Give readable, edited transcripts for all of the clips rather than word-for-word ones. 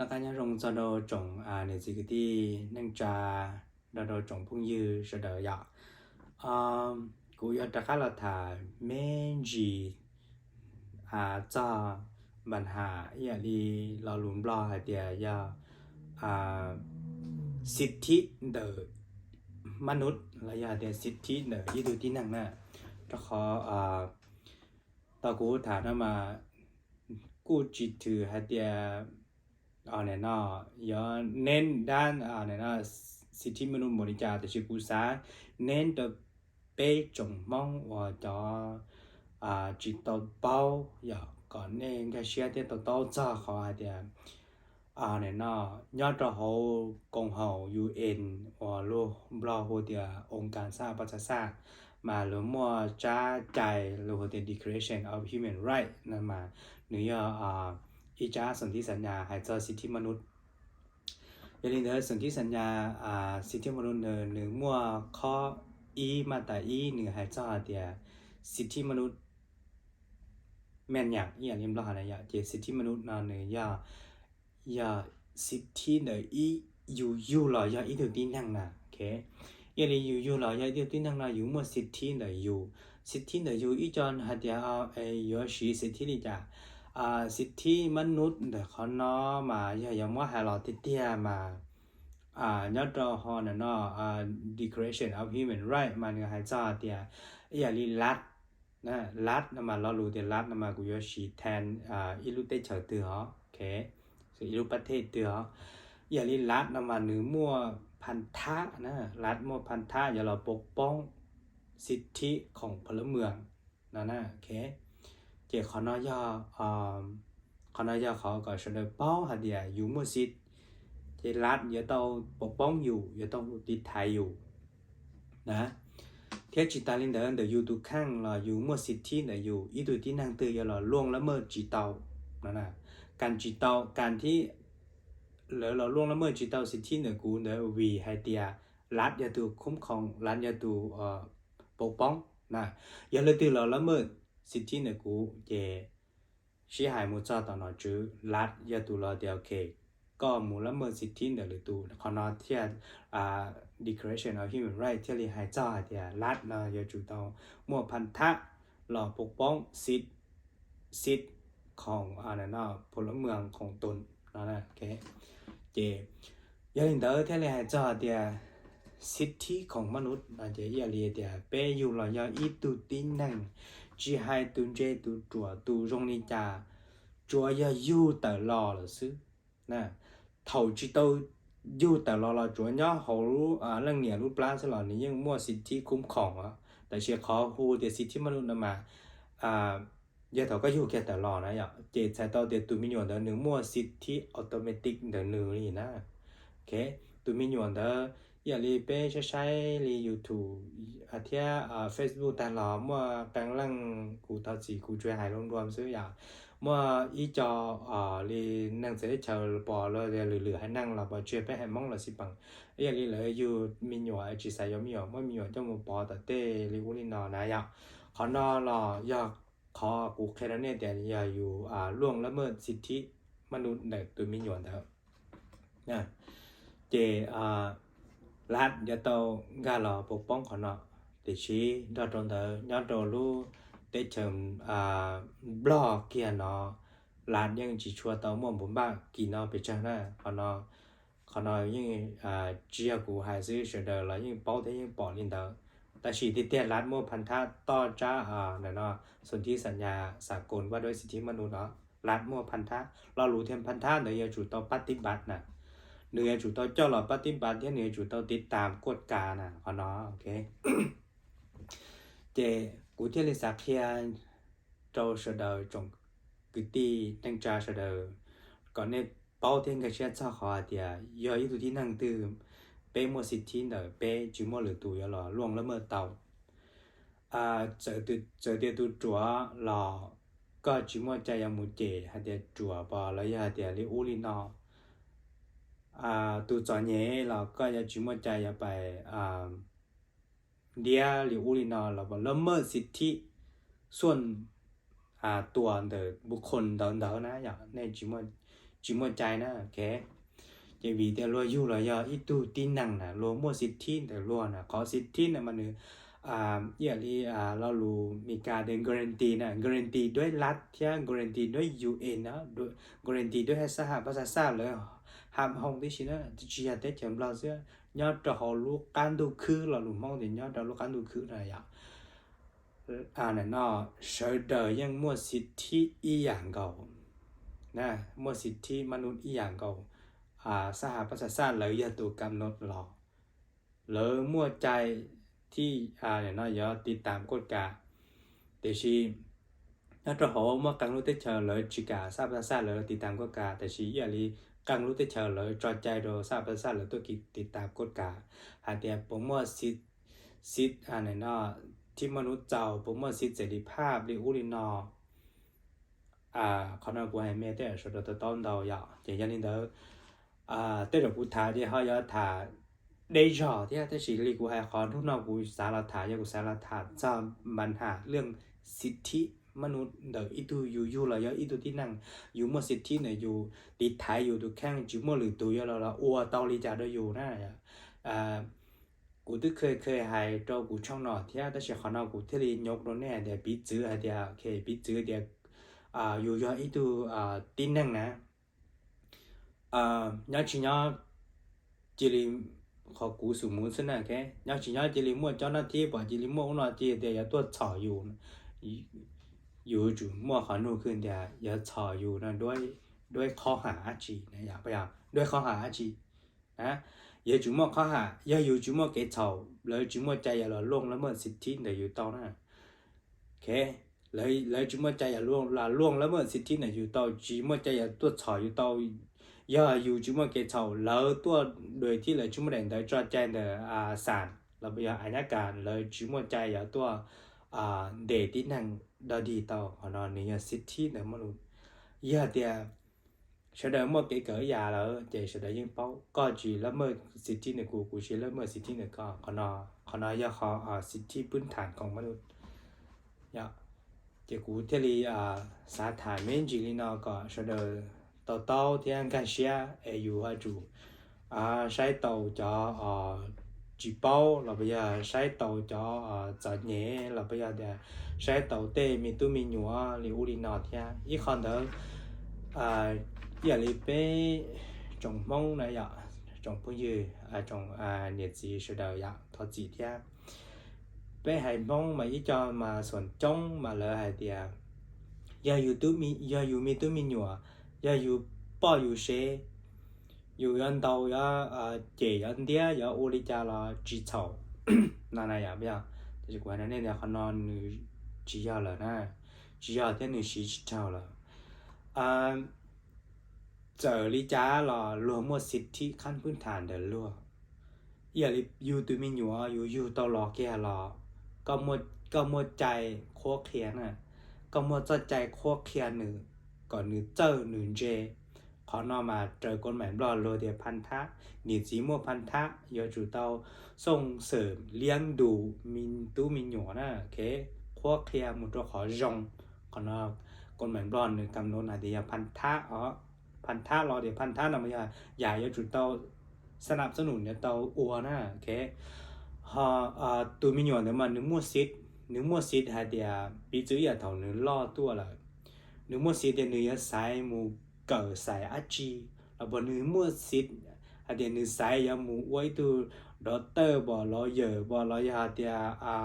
那大家用这道种你这个的能扎那道种朋友是的呀，กูอยากจะข้าราถ่ายแม่จีจ้าปัญหาอย่างที่เราลุ้นรอให้เดียยาสิทธิเดอมนุษย์ระยะเดียสิทธิเดอยี่ดูที่นั่งน่ะจะขอตอกูถามมากูจิตถือให้เดียเนี่ยเนาะย้อนเน้นด้านเนี่ยเนาะสิทธิมนุษย์บริจาคแต่ชื่อกูสาเน้นตัวbé trồng mong và cho chỉ tàu bao giờ còn nên cái xe thì tàu cho họ thì này nó nhớ cho họ cộng hòa UN và luôn lo hồ thì ôngการสร้างประชาชาติมาหรือมั่วจ้าใจหรือว่า Declaration of Human Rights นั่นมาหรืออีจ้าสนธิสัญญาให้เจ้าสิทธิมนุษย์อย่าลืมเด้อสนธิสัญญาสิทธิมนุษย์หรือมั่วข้อมาแต่หนึ่งหายใจเดียสิทธิมนุษย์แม่นอย่างเรียบร้อยนะอย่าเจสิทธิมนุษย์นั่นเนี่ยอย่าสิทธิเนี่ยอยู่หรออย่าอีเดียวตีนั่งนะโอเคอย่าเลยอยู่หรออย่าเดียวตีนั่งนะอยู่มั่วสิทธิเนี่ยอยู่สิทธิเนี่ยอยู่อีจอนหาเดียวอยู่สีสิทธินี่จ้ะสิทธิมนุษย์เดี๋ยวเขาเนาะมาอย่ามั่วหาเราติดเตี้ยมาnhớ cho họ là nó Declaration of Human Rights mà người hay cho thì ấy là lát mà lo lù thì lát mà cũng có sĩ thành ilu tê chờ từ họ ok sự ilu bắt thế từ họ ấy là lát mà nữ muaพันธะนะรัฐมั่วพันธะอย่าเราปกป้องสิทธิของพลเมืองนะโอเคเจ้าขอน้อยเขาก็เสนอเป้าหาเดียอยู่มั่วสิทธิที่รัฐอย่าต้องปกป้องอยู่อย่าต้องติดไทยอยู่นะเทียจิตาลินเดอร์เดี๋ยวอยู่ทุกข้างเราอยู่มั่วสิทธิเดี๋ยวอยู่อีตัวที่นั่งตื่นอย่าเราล่วงละเมิดจิตเตานะการจิตเตาการที่เราล่วงละเมิดจิตเตาสิทธิเนี่ยกูเนี่ยวีไฮเตียรัฐอย่าตัวคุ้มครองรัฐอย่าตัวปกป้องนะอย่าเลยตัวเราละเมิดสิทธิเนี่ยกูเจชี้หายมุจจาตอนนั้นจื้อรัฐอย่าตัวเราเดียวเคก็มูลละเมิดสิทธิเดี๋ยวหรือตูขอนอเทียDeclaration of Human Rights ที่เรียกให้เจ้าเดียรัฐเราจะจุดต้องมั่วพันธะหล่อปกป้องสิทธิของพลเมืองของตนนะโอเคเจอย่างนี้เดี๋ยวที่เรียกให้เจ้าเดียสิทธิของมนุษย์นะเจอย่าเรียกเดียเปย์อยู่เราอย่าอีตุตินั่งจีให้ตุนเจตุจัวตุรงนิจาจัวอย่าอยู่แต่รอหรือซื้อนะthầu chỉ tao duแต่เราจุดย่อเขาเรื่องเนี่ยรูปร่างสลอนี้ยังมั่วสิทธิคุ้มครองแต่เชื่อเขาหูเดี๋ยวสิทธิมนุษย์นมาอย่าเขาก็อยู่แค่แต่รอนะอย่าเจตใช้ตัวเดี๋ยวตัวมิญญาณเดี๋ยวหนึ่งมั่วสิทธิอัตโนมัติเดี๋ยวหนึ่งนี่นะโอเคตัวมิญญาณเดี๋ยวอย่ารีเป้ใช้รียูทูบเทียFacebook แต่เรามั่วแปลงร่างกูตัดสีกูช่วยหายรวมๆซื้ออย่างเมื่ออีจอรีนั่งเสร็จเฉลปอเลยเหลือให้นั่งเราพอช่วยไปให้มองเราสิบังอย่างนี้เลยอยู่มีหน่วยจีสายมีหน่วยไม่มีหน่วยจะมูปอแต่เต้รีวุลินอนะอยากขอนอรออยากขอกูแค่นั้นเนี่ยแต่อย่าอยู่ล่วงละเมิดสิทธิมนุษย์ในตัวมีหน่วยเถอะนะเจรัฐอย่าต้องการเราปกป้องขอนอแต่ชี้ดอตรงเถอะยอดรู้ได้เชิญบล็อกเกียร์เนาะร้านยังจีชัวเตาหม้อบุญบ้างกินเนาะไปจังนะเขาเนาะยังเจียกูหายซื้อเฉยเดอแล้วยังเป้าได้ยังปอลินเดอแต่ฉีดที่เตี้ยรัดมั่วพันธะต่อจ้าเนี่ยเนาะส่วนที่สัญญาสากลว่าด้วยสิทธิมนุษย์เนาะรัดมั่วพันธะเรารู้เทียมพันธะเดี๋ยวจุดต่อปฏิบัตินะเนื้อจุดต่อเจ้าเราปฏิบัติที่เนื้อจุดต่อติดตามกฎการนะเขาเนาะโอเคเจกูเที่ยวเลยสักเทียนโจเสดอจงกิตีตั้งใจเสดอก่อนเนี่ยเป้าเทียนกับเชื่อเจ้าขอเดียย่อยตัวที่นั่งตื่มเป้มัวสิทธิเนอเป้จิมัวหรือตัวอย่าหล่อล่วงละเมิดเต่าเจอเดียตัวจัวหล่อก็จิมัวใจยามูเจหาเดียจัวบอแล้วยาเดียลิอูลินอตัวจอเย่เราก็จะจิมัวใจยาไปเดียหรืออุลินอเราบอกละเมิดสิทธิส่วนตัวเดบุคคลเดินนะอย่างในจิม chỉ một trái nè cái chỉ vì thế lo yêu là do ít tu tin năng nè lo mua xịt thiên để lo nè có xịt thiên nè mà nữa giờ điเรารู้มีการเดิน guarantee นะ guarantee ด้วยรัฐที่ guarantee ด้วย UN นะด้วย guarantee ด้วยสหประชาชาติเลยห้ามห้องที่ชิ้นนะที่จะได้จำเราเสียยอดจะหอลูกการดูคือเรารู้มองเดี๋ยวยอดเราลูกการดูคืออะไรอย่างนั่นเนาะเสดยังมั่วสิทธิอีอย่างเก่านะมั่วสิทธิมนุษย์อีอย่างเก่าสหประชาชาติเลยอย่าตัวกำหนดหรอกเลยมั่วใจที่เนี่ยเนาะอย่าติดตามกฎกาแต่ชีถ้าเราหัวมั่วกังรู้ที่เชอเลยจิกาสหประชาชาติเลยติดตามกฎกาแต่ชีอย่าลีกังรู้ที่เชอเลยจอดใจโดสหประชาชาติเลยตัวติดตามกฎกาหาเดียผมมั่วสิทเนี่ยเนาะที่มนุษย์เจ้าผมมั่วสิทธิเสรีภาพหรืออุลินอเขาnói của hai mẹ thế rồi đó tao đầu ya chỉ cho nên đó tới được cụ thả thì họ ya thả đây rõ thì thế chỉ lý của hai con lúc nào cũng xả là thả ya cũng xả là thả choปัญหาเรื่องสิทธิมนุษย์เดี๋ยวอีตัวอยู่เลยอีตัวที่นั่งอยู่มั่วสิทธิเนี่ยอยู่ติดท้ายอยู่ตัวแข้งจิ้มมั่วหรือตัวเราละอ้วเตาลีจ่าได้อยู่นะกูตึกเคยให้เจ้ากูช่องหนอที่แต่เฉพาะเรากูที่ลียกโดนแน่เดี๋ยวปิดจื้อเดี๋ยวโอเคปิดจื้อเดี๋ยวอยู่ยออีตัวtin năng nè nhớ chỉ nhớ chỉ li họ cú sử muốn xin này cái nhớ chỉ nhớ chỉ li mua cho nó thi bỏ chỉ li mua nó thi đểตัว炒อยู่จุมั่วขอนูขึ้นเดี๋ยวอย่า炒อยู่นะด้วยข้อหาจีนะอย่าไปด้วยข้อหาจีนะอย่าจุมั่วข้อหาอย่าอยู่จุมั่วเก炒เลยจุมั่วใจอย่าหล่อลงแล้วเมื่อสิทธิเดี๋ยวอยู่ต่อนะโอเคlấy chúng ta chạy luôn lắm mà xịt nàyอยู่tàu chỉ mà chạy tua chảoอยู่tàu giờอยู่chúng ta cái chảo lỡ tua đôiที่là chúng ta đánh tới cho chạy để sản là bây giờ anh nhắc cả lấy chúng ta chạy tua để tí năng đo đi tàu họ nói này xịt này mà luôn giờ thì sẽ đợi một cái cỡ già là chạy sẽ đợi những bao có gì lắm mà xịt này của chỉ lắm mà xịt này có họ nói giờ họ xịtพื้นฐานของมนุษย์จะกูเทลีสาธารณะจีลีนอก็เสดโตที่อังกฤษอยู่ฮะจูใช้โตจอจีเป้าเราไปใช้โตจอจัดเน่เราไปเดี๋ยวใช้โตเต้มีตู้มีหนัวหรืออุลินอที่อีกคนเดิมอย่าลีไปจงมองนะจงพูดยืจงเนี่ยจีเสดทอจีที่bé hay mong mà ý cho màส่วนจ้องมาเลยไอเดียอย่าอยู่ตู้มีอย่าอยู่มีตู้มีหนัวอย่าอยู่ป้ออยู่เชอยู่ยันเตาอย่าเจยันเดียอย่าโอริจาลาจีเฉานั่นน่ะอย่าไม่เอาแต่จะกว่านั้นเนี่ยเขานอนหนึ่งจียาเลยนะจียาที่หนึ่งจีเฉาเลยเจอริจาลารวมหมดสิทธิขั้นพื้นฐานเดินล่วอย่าอยู่ตู้มีหนัวอยู่เตาหลอกแก่หลอก็หมดใจโคเคลียน่ะก็หมดใจโคเคลียหนึ่งก่อนหนึ่งเจอหนึ่งเจขอนอมาเจอกฎหมายรอโลเดียพันธะหนีจีมัวพันธะยอจูเตาส่งเสริมเลี้ยงดูมินตู้มินหยน่ะโอเคโคเคลียมุดขอจงขอนอกฎหมายรอหนึ่งกำหนดอะไรเดียพันธะพันธะรอเดียพันธะนำมาอย่ายอจูเตาสนับสนุนเนี่ยเตาอัวน่ะโอเคตัวมีหยวนเนี่ยมันนึกมั่วซิดหาเดียปีจื้ออย่าเท่านึกล่อตัวเลยนึกมั่วซิดเดียนึกสายมูเกิดสายอาจีแล้วบนนึกมั่วซิดหาเดียนึกสายยามูไว้ตัวด็อกเตอร์บ่รอเยอะบ่รอยาเดีย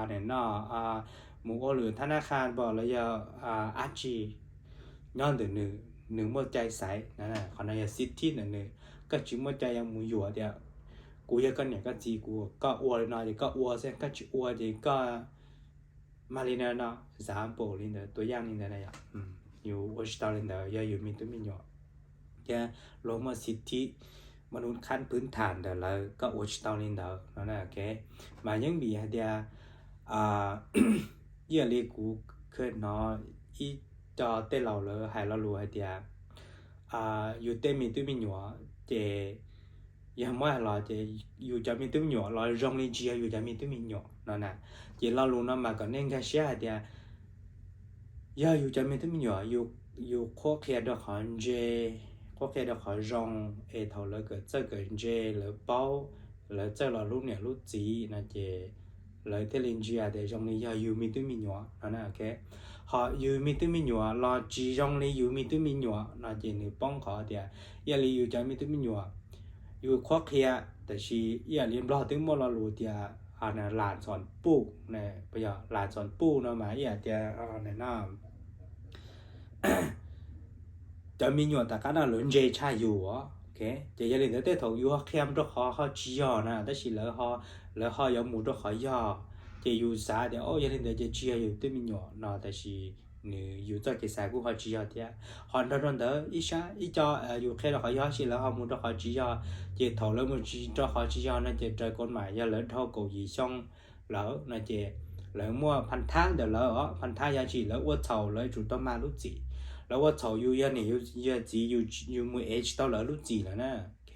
เนี่ยเนาะมูก็หรือธนาคารบ่รอยาอาจีย้อนถึงนึกมั่วใจสายนั่นน่ะขณะยาซิดที่นั่นนึกก็จึงมั่วใจยามูอยู่เดียกูอยากกันเนี่ยก็จีกูก็อวดหน่อยก็อวดเส้นก็จีอวดก็มาลินาเนาะสามโปลินเดอตัวอย่างนี่นะอยู่วอชิตาลินเดออย่าอยู่มีตัวมีหยอแค่ลงมาสิทธิมนุษย์ขั้นพื้นฐานเดอแล้วก็วอชิตาลินเดอนั่นแหละโอเคมายังมีเดียเยี่ยลีกูเคยเนาะอีจอเต้เราเลยให้เรารู้เดียอยู่เต้มีตัวมีหยอเจยังไม่หรอจะอยู่จะมีตุ้มหยอเราจงลีเจียอยู่จะมีตุ้มหยอนั่นน่ะจะเรารู้นะมาก่อนเนี่ยก็เสียเดียอยู่จะมีตุ้มหยออยู่โคเคลียดของเจ có khi được khỏi rong thầu lỡ cái chơi cái dê lỡ bao lỡ chơi là lúc này lúc gì là chỉ lỡ thế lên gì để rong này yêu mi tụi mình nhỏ đó là ok họ yêu mi tụi mình nhỏ là chỉ rong này yêu mi tụi mình nhỏ là chỉ nếu bông họ thì giờ li yêu cho mi tụi mình nhỏ yêu khoác kiaแต่ชีgiờ li lo tiếng mò lo lù thì là làn sònปูnày bây giờ làn sònปูnó mà giờ thì này nó cho mình nhỏ ta cái nào lớn dễ chai dù á ok chỉ giờ đến tới thầu dù họ khem rất họ chỉ giờ nè đó chỉ lỡ họ có một rất khó giờ chỉ dù sao thì giờ đến tới chỉ giờ tới mình nhỏ nó tại chỉ nếu dù cho cái sai của họ chỉ giờ thì họ rất đó ít sao ít cho dù khi là họ giờ chỉ là họ một rất khó chỉ giờ chỉ thầu lỡ một chỉ cho họ chỉ giờ nó chỉ trời con mày giờ lỡ thâu cầu gì xong lỡ nó chỉ lỡ muaพันธะเดี๋ยวlỡพันธะยาchỉ lỡ uất thầu lỡ chủ tâm mà lúc gìแล้วว่าเขาอยู่ยันนี่อยู่จีอยู่มือเอช到了路จี了呢 OK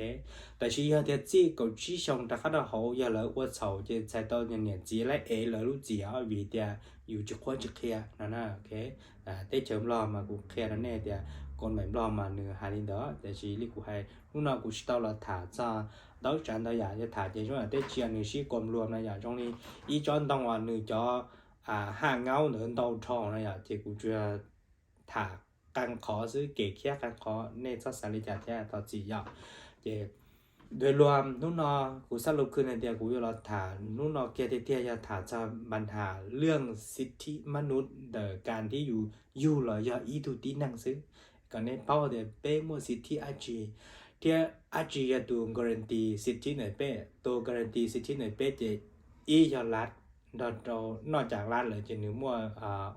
但是要的这个志向大家都好要了我เขาจะ才到年纪来เอ了路จีอ่ะวิเดียอยู่จะควรจะเคลียร์นะ OK ได้เชิมรอมากูเคลียร์แล้วแน่เดียคนแบบรอมาเนื้อหาลินเด้อแต่ชีลิกูให้ลูกน้องกูชิ到了ถาจ้าđấu tranh đó giờถาเจ้าช่วงได้เชียร์หนึ่งชีกลมรวมนะอย่างตรงนี้อีจอนต้องว่าหนึ่งจอห้างเงาหนึ่งดาวทองนะอย่างที่กูจะถาcàng khó giữ kể kia càng khó nên cho sản lý trả theo tao chỉ dạo để đối loam lúc nó cũng sát lụcคืนในเดียวกูอยู่เราถาlúc nóเกี่ยวกับจะถาจะปัญหาเรื่องสิทธิมนุษย์เดการที่อยู่เราอย่าอีดูตีหนังสือก่อนในเป้าเดี๋ยวเป้หมดสิทธิอาจีที่อาจีจะตัวการันตีสิทธิไหนเป้ตัวการันตีสิทธิไหนเป้จะอีจะรัดเรานอกจากรัดเลยจะหนึ่งมั่ว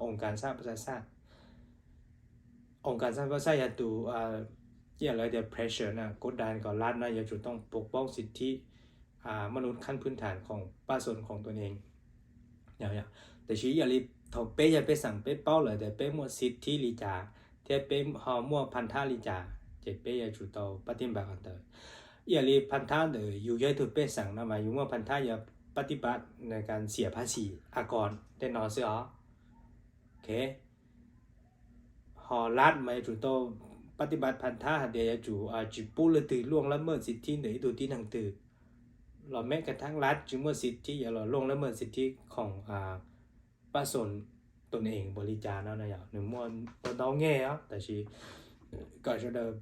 องค์การสร้างประชาชาติองค์การสร้างประชาชาติตัวที่อะไรเดี๋ยว pressure นะกดดันก่อนรัฐนะอย่าจุดต้องปกป้องสิทธิมนุษย์ขั้นพื้นฐานของประชาชนของตัวเองอย่างแต่ชี้อย่ารีบถกเป๊ะอย่าไปสั่งเป๊ะเป้าเลยแต่เป๊ะมั่วสิทธิลิจาเทียเป๊ะหอมั่วพันธะลิจาเจ็บเป๊ะอย่าจุดต่อปฏิบัติกันเถอะอย่ารีบพันธะเดี๋ยวอยู่ย่อยถูกเป๊ะสั่งนะมาอยู่มั่วพันธะอย่าปฏิบัติในการเสียภาษีอากรได้นอนเสียอ๋อโอเคหอรัฐมาจุดโตปฏิบัติพันธะเดี๋ยวจู่จีปูเลยตื่นล่วงละเมิดสิทธิไหนตัวที่หนังตื่นเราแม้กระทั่งรัฐจึงเมื่อสิทธิอย่าเราล่วงละเมิดสิทธิของประชาชนตนเองบริจาคนั่นนะอย่างหนึ่งมันตัวแง่อะแต่ชีก็จะเดิน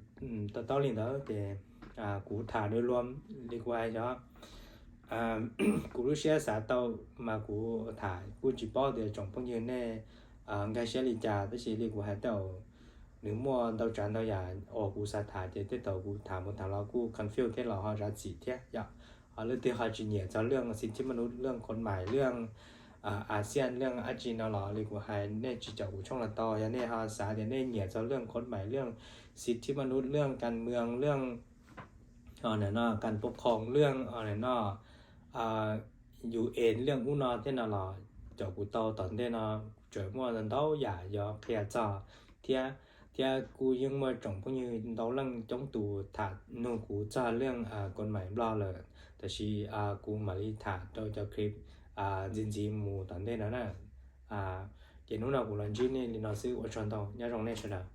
ตัวลิงเด้อแต่กูถ่ายโดยรวมดีกว่าเนาะกูรู้เชื่อสาตัวมากูถ่ายกูจีบเดี๋ยวจงพงยืนแน่การเชื่อลิจาแต่ชีเรียกว่าให้ตัวหรือมั่วเราจันเราอย่ากูสาถ่ายเดี๋ยวตัวกูถามมันถามเรากูคอนฟิวที่เราเขาจะจีเที่ยอย่างเรื่องที่เขาจีเนี่ยจะเรื่องสิทธิมนุษย์เรื่องคนใหม่เรื่องอาเซียนเรื่องอาจีนเราหล่อเรียกว่าให้เนี่ยจีจ่อช่องละต่ออย่างเนี่ยฮะสาเดี๋ยวเนี่ยเนี่ยจะเรื่องคนใหม่เรื่องสิทธิมนุษย์เรื่องการเมืองเรื่องเนี่ยเนาะการปกครองเรื่องเนี่ยเนาะUN เรื่องอุณาที่น่ะหล่อจ่อกูโตตอนเด่นเนาะเจอมั่วนั่นเท่าอย่ายอเพียจ่อเที่ยกูยังมาจงพวกนี้เราเรื่องจงตูถ่านู่นกูจ่อเรื่องกฎหมายรอเลยแต่ชีกูมาลีถ่าเราจะคลิป人物团队的呢，简单的无论今年领导是我传统，要让那些的。